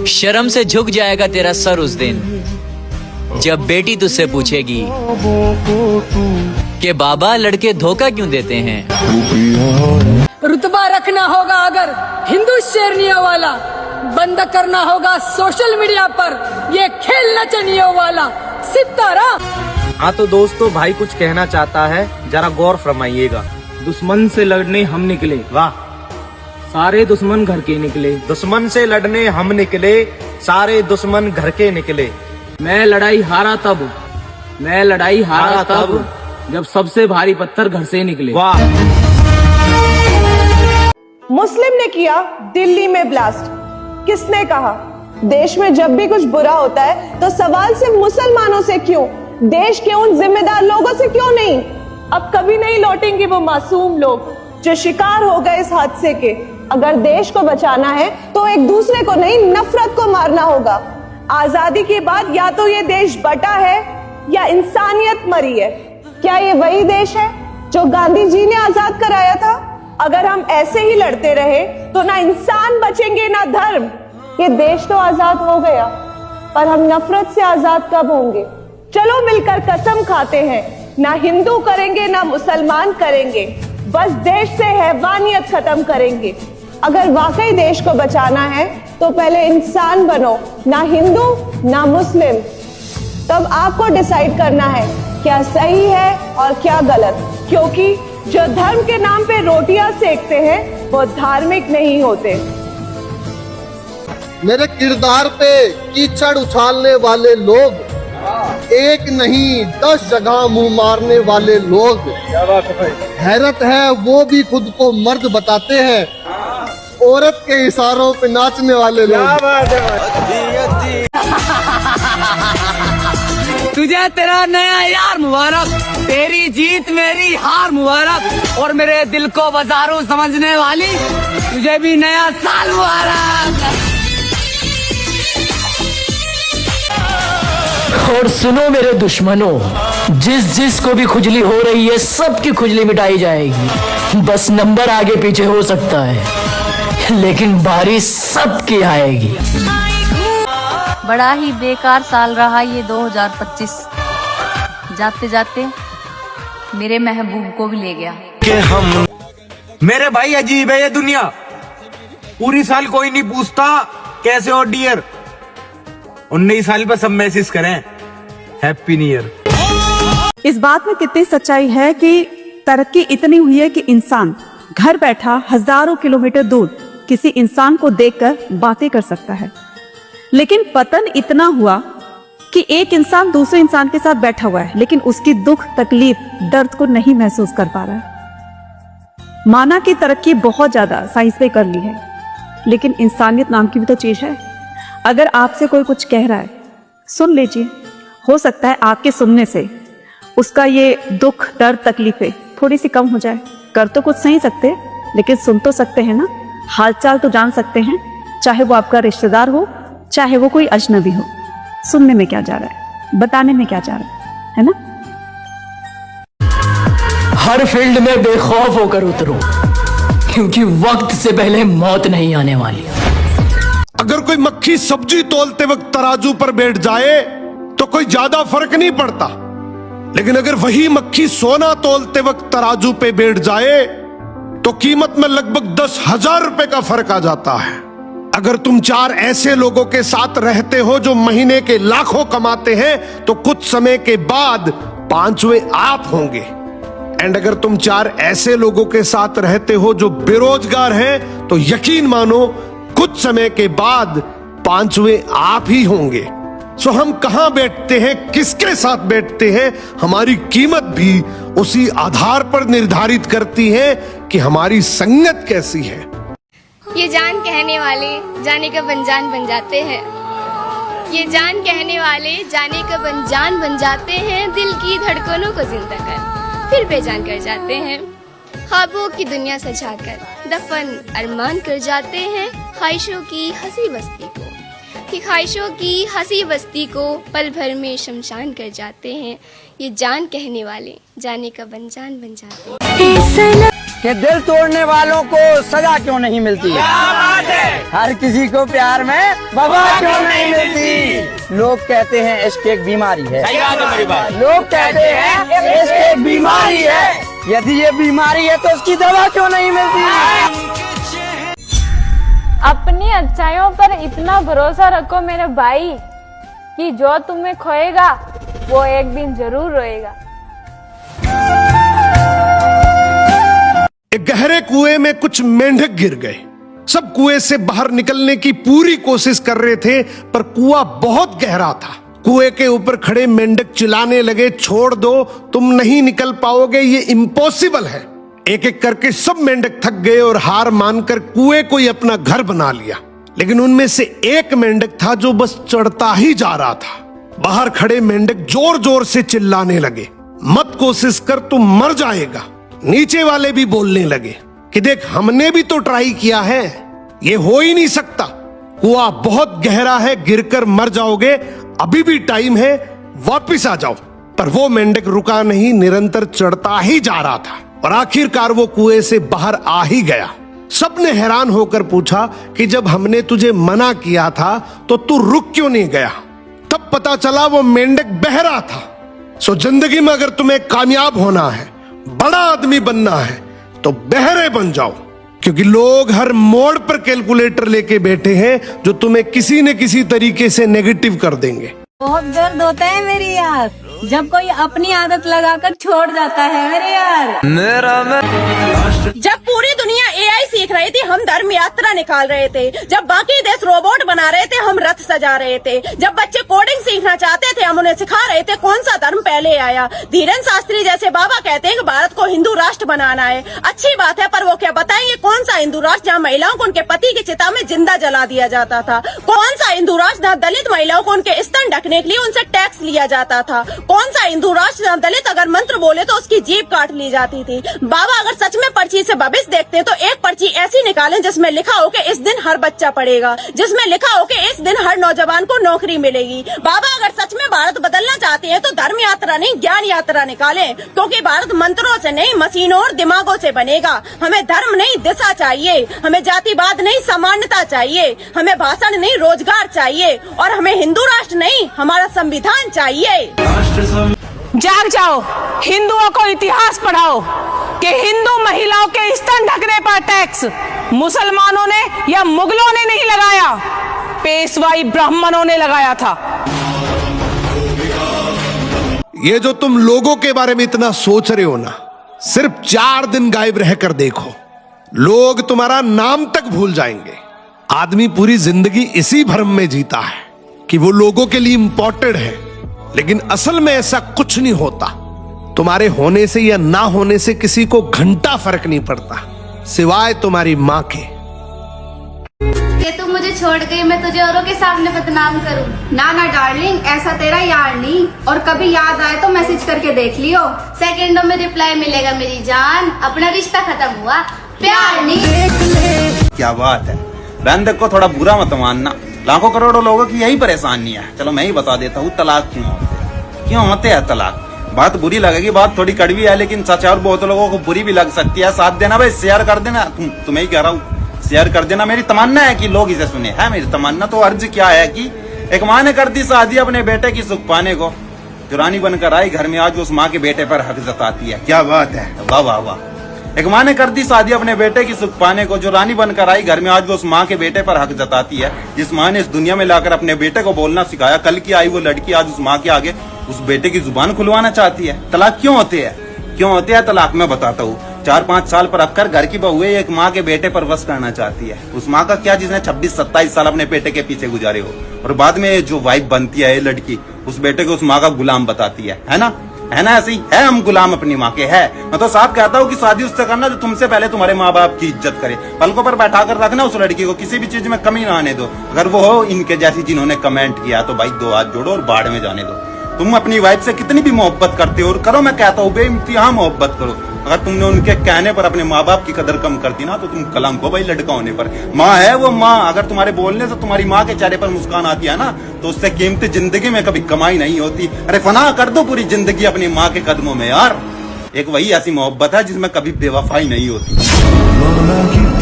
शर्म से झुक जाएगा तेरा सर उस दिन जब बेटी तुझसे पूछेगी कि बाबा लड़के धोखा क्यों देते हैं। रुतबा रखना होगा अगर हिंदू शेरनियों वाला, बंद करना होगा सोशल मीडिया पर ये खेल नचनियों वाला सितारा। हाँ तो दोस्तों, भाई कुछ कहना चाहता है, जरा गौर फरमाइएगा। दुश्मन से लड़ने हम निकले, वाह, सारे दुश्मन घर के निकले। दुश्मन से लड़ने हम निकले, सारे दुश्मन घर के निकले। मैं लड़ाई हारा तब जब सबसे भारी पत्थर घर से निकले, वाह। मुस्लिम ने किया दिल्ली में ब्लास्ट, किसने कहा? देश में जब भी कुछ बुरा होता है तो सवाल सिर्फ मुसलमानों से क्यों, देश के उन जिम्मेदार लोगों से क्यों नहीं? अब कभी नहीं लौटेंगे वो मासूम लोग जो शिकार हो गए इस हादसे के। अगर देश को बचाना है तो एक दूसरे को नहीं, नफरत को मारना होगा। आजादी के बाद या तो ये देश बटा है या इंसानियत मरी है। क्या ये वही देश है जो गांधी जी ने आजाद कराया था? अगर हम ऐसे ही लड़ते रहे तो ना इंसान बचेंगे ना धर्म। ये देश तो आजाद हो गया, पर हम नफरत से आजाद कब होंगे? चलो मिलकर कसम खाते हैं, ना हिंदू करेंगे ना मुसलमान करेंगे, बस देश से हैवानियत खत्म करेंगे। अगर वाकई देश को बचाना है तो पहले इंसान बनो, ना हिंदू ना मुस्लिम। तब आपको डिसाइड करना है क्या सही है और क्या गलत, क्योंकि जो धर्म के नाम पे रोटियां सेकते हैं वो धार्मिक नहीं होते। मेरे किरदार पे कीचड़ उछालने वाले लोग, एक नहीं 10 जगह मुंह मारने वाले लोग। हैरत है वो भी खुद को मर्द बताते हैं, औरत के इशारों पे नाचने वाले लोग। तुझे तेरा नया यार मुबारक, तेरी जीत मेरी हार मुबारक, और मेरे दिल को बाजारू समझने वाली तुझे भी नया साल मुबारक। और सुनो मेरे दुश्मनों, जिस को भी खुजली हो रही है सबकी खुजली मिटाई जाएगी। बस नंबर आगे पीछे हो सकता है लेकिन बारी सबकी आएगी। बड़ा ही बेकार साल रहा ये 2025। जाते जाते मेरे महबूब को भी ले गया। मेरे भाई अजीब है ये दुनिया, पूरी साल कोई नहीं पूछता कैसे हो डियर, 19 साल पर सब मैसेज करें हैप्पी न्यू ईयर। इस बात में कितनी सच्चाई है कि तरक्की इतनी हुई है कि इंसान घर बैठा हजारों किलोमीटर दूर किसी इंसान को देखकर बातें कर सकता है, लेकिन पतन इतना हुआ कि एक इंसान दूसरे इंसान के साथ बैठा हुआ है लेकिन उसकी दुख तकलीफ दर्द को नहीं महसूस कर पा रहा है। माना कि तरक्की बहुत ज्यादा साइंस ने कर ली है, लेकिन इंसानियत नाम की भी तो चीज है। अगर आपसे कोई कुछ कह रहा है सुन लीजिए, हो सकता है आपके सुनने से उसका ये दुख दर्द तकलीफें थोड़ी सी कम हो जाए। कर तो कुछ नहीं सकते लेकिन सुन तो सकते हैं ना, हालचाल तो जान सकते हैं, चाहे वो आपका रिश्तेदार हो चाहे वो कोई अजनबी हो। सुनने में क्या जा रहा है, बताने में क्या जा रहा है ना। हर फील्ड में बेखौफ होकर उतरो, क्योंकि वक्त से पहले मौत नहीं आने वाली। अगर कोई मक्खी सब्जी तोलते वक्त तराजू पर बैठ जाए तो कोई ज्यादा फर्क नहीं पड़ता, लेकिन अगर वही मक्खी सोना तोलते वक्त तराजू पे बैठ जाए तो कीमत में लगभग 10,000 रुपए का फर्क आ जाता है। अगर तुम 4 ऐसे लोगों के साथ रहते हो जो महीने के लाखों कमाते हैं तो कुछ समय के बाद 5वें आप होंगे। एंड अगर तुम 4 ऐसे लोगों के साथ रहते हो जो बेरोजगार हैं तो यकीन मानो कुछ समय के बाद 5वें आप ही होंगे। सो हम कहां बैठते हैं, किसके साथ बैठते हैं, हमारी कीमत भी उसी आधार पर निर्धारित करती है कि हमारी संगत कैसी है। ये जान कहने वाले जाने का अनजान बन जाते हैं, ये जान कहने वाले जाने का अनजान बन जाते हैं। दिल की धड़कनों को जिंदा कर फिर बेजान कर जाते हैं। ख्वाबों की दुनिया सजाकर दफन अरमान कर जाते हैं। ख्वाहिशों की हंसी बस्ती को, कि ख्वाहिशों की हंसी बस्ती को पल भर में शमशान कर जाते हैं। ये जान कहने वाले जाने का अनजान बन जाते हैं। कि दिल तोड़ने वालों को सजा क्यों नहीं मिलती है? हर किसी को प्यार में वफा क्यों नहीं मिलती? लोग कहते हैं इश्क एक बीमारी है, लोग कहते हैं इश्क एक बीमारी है। यदि ये बीमारी है तो उसकी दवा क्यों नहीं मिलती? अपनी अच्छाइयों पर इतना भरोसा रखो मेरे भाई कि जो तुम्हें खोएगा वो एक दिन जरूर रोएगा। एक गहरे कुएं में कुछ मेंढक गिर गए। सब कुएं से बाहर निकलने की पूरी कोशिश कर रहे थे, पर कुआं बहुत गहरा था। कुएं के ऊपर खड़े मेंढक चिल्लाने लगे, छोड़ दो, तुम नहीं निकल पाओगे, ये इम्पॉसिबल है। एक एक करके सब मेंढक थक गए और हार मानकर कुएं को ही अपना घर बना लिया। लेकिन उनमें से एक मेंढक था जो बस चढ़ता ही जा रहा था। बाहर खड़े मेंढक जोर जोर से चिल्लाने लगे, मत कोशिश कर, तू मर जाएगा। नीचे वाले भी बोलने लगे कि देख, हमने भी तो ट्राई किया है, ये हो ही नहीं सकता, कुआं बहुत गहरा है, गिरकर मर जाओगे, अभी भी टाइम है, वापिस आ जाओ। पर वो मेंढक रुका नहीं, निरंतर चढ़ता ही जा रहा था और आखिरकार वो कुएं से बाहर आ ही गया। सबने हैरान होकर पूछा कि जब हमने तुझे मना किया था तो तू रुक क्यों नहीं गया? तब पता चला वो मेंढक बहरा था। सो जिंदगी में अगर तुम्हें कामयाब होना है, बड़ा आदमी बनना है, तो बहरे बन जाओ, क्योंकि लोग हर मोड़ पर कैलकुलेटर लेके बैठे हैं जो तुम्हें किसी न किसी तरीके से नेगेटिव कर देंगे। बहुत दर्द होता है मेरी यार, जब कोई अपनी आदत लगाकर छोड़ जाता है मेरे यार। जब पूरी दुनिया एआई सीख रही थी, हम धर्म यात्रा निकाल रहे थे। जब बाकी देश रोबोट बना रहे थे, हम रथ सजा रहे थे। जब बच्चे कोडिंग सीखना चाहते थे, हम उन्हें सिखा रहे थे कौन सा धर्म पहले आया। धीरेन्द्र शास्त्री जैसे बाबा कहते हैं कि भारत को हिंदू राष्ट्र बनाना है। अच्छी बात है, पर वो क्या बताएंगे कौन सा हिंदू राष्ट्र जहाँ महिलाओं को उनके पति की चिता में जिंदा जला दिया जाता था? कौन सा हिंदू राष्ट्र जहाँ दलित महिलाओं को उनके स्तन ढकने के लिए उनसे टैक्स लिया जाता था? कौन सा हिंदू राष्ट्र जहाँ दलित अगर मंत्र बोले तो उसकी जीभ काट ली जाती थी? बाबा अगर सच में पर्ची से भविष्य देखते हैं तो एक पर्ची ऐसी निकालें जिसमें लिखा हो कि इस दिन हर बच्चा पढ़ेगा, जिसमें लिखा हो कि इस दिन हर नौजवान को नौकरी मिलेगी। बाबा अगर सच में भारत बदलना चाहते हैं तो धर्म यात्रा नहीं, ज्ञान यात्रा निकालें, क्योंकि भारत मंत्रों से नहीं, मशीनों और दिमागों से बनेगा। हमें धर्म नहीं, दिशा चाहिए। हमें जातिवाद नहीं, समानता चाहिए। हमें भाषण नहीं, रोजगार चाहिए। और हमें हिंदू राष्ट्र नहीं, हमारा संविधान चाहिए। जाग जाओ, हिंदुओं को इतिहास पढ़ाओ कि हिंदू महिलाओं के स्तन ढकने पर टैक्स मुसलमानों ने या मुगलों ने नहीं लगाया, पेशवाई ब्राह्मणों ने लगाया था। ये जो तुम लोगों के बारे में इतना सोच रहे हो ना, सिर्फ 4 दिन गायब रहकर देखो, लोग तुम्हारा नाम तक भूल जाएंगे। आदमी पूरी जिंदगी इसी भ्रम में जीता है कि वो लोगों के लिए इंपॉर्टेंट है, लेकिन असल में ऐसा कुछ नहीं होता। तुम्हारे होने से या ना होने से किसी को घंटा फर्क नहीं पड़ता, सिवाय तुम्हारी माँ के। ये तू मुझे छोड़ गई, मैं तुझे औरों के सामने बदनाम करूं? ना ना डार्लिंग, ऐसा तेरा यार नहीं। और कभी याद आए तो मैसेज करके देख लियो, सेकंडों में रिप्लाई मिलेगा मेरी जान। अपना रिश्ता खत्म हुआ, प्यार नहीं। क्या बात है, बहन को थोड़ा बुरा मत मानना, लाखों करोड़ों लोगों की यही परेशानी है। चलो मैं ही बता देता हूँ, तलाक क्यों होते हैं तलाक। बात बुरी लगेगी, बात थोड़ी कड़वी है, लेकिन सच है और बहुत लोगों को बुरी भी लग सकती है। साथ देना भाई, शेयर कर देना, तुम्हें ही कह रहा हूँ, शेयर कर देना। मेरी तमन्ना है कि लोग इसे सुने। है मेरी तमन्ना। तो अर्ज क्या है कि एक माँ ने कर दी शादी अपने बेटे की सुख पाने को, जो रानी बनकर आई घर में, आज उस माँ के बेटे पर हक जताती है। क्या बात है, वाह वाह वाह। एक माँ ने कर दी शादी अपने बेटे की सुख पाने को, जो रानी बनकर आई घर में, आज वो उस माँ के बेटे पर हक जताती है। जिस माँ ने इस दुनिया में लाकर अपने बेटे को बोलना सिखाया, कल की आई वो लड़की आज उस माँ के आगे उस बेटे की जुबान खुलवाना चाहती है। तलाक क्यों होते हैं, क्यों होते हैं तलाक? मैं बताता हूँ। 4-5 साल पर रखकर घर की बहुएं एक माँ के बेटे पर वश करना चाहती है। उस माँ का क्या जिसने 26-27 साल अपने बेटे के पीछे गुजारे हो, और बाद में जो वाइफ बनती है ये लड़की, उस बेटे को उस माँ का गुलाम बताती है ना? है ना? ऐसे ही है, हम गुलाम अपनी माँ के है। मैं तो साफ कहता हूँ कि शादी उससे करना जो तुमसे पहले तुम्हारे माँ बाप की इज्जत करे। पलकों पर बैठा कर रखना उस लड़की को, किसी भी चीज में कमी ना आने दो। अगर वो हो इनके जैसी जिन्होंने कमेंट किया तो भाई 2 हाथ जोड़ो और बाढ़ में जाने दो। तुम अपनी वाइफ से कितनी भी मोहब्बत करते हो और करो, मैं कहता हूँ बेइंतहा मोहब्बत करो। अगर तुमने उनके कहने पर अपने माँ बाप की कदर कम कर दी ना, तो तुम कलंक हो भाई लड़का होने पर। माँ है वो माँ, अगर तुम्हारे बोलने से तुम्हारी माँ के चेहरे पर मुस्कान आती है ना, तो उससे कीमती जिंदगी में कभी कमाई नहीं होती। अरे फना कर दो पूरी जिंदगी अपनी माँ के कदमों में यार। एक वही ऐसी मोहब्बत है जिसमें कभी बेवफाई नहीं होती।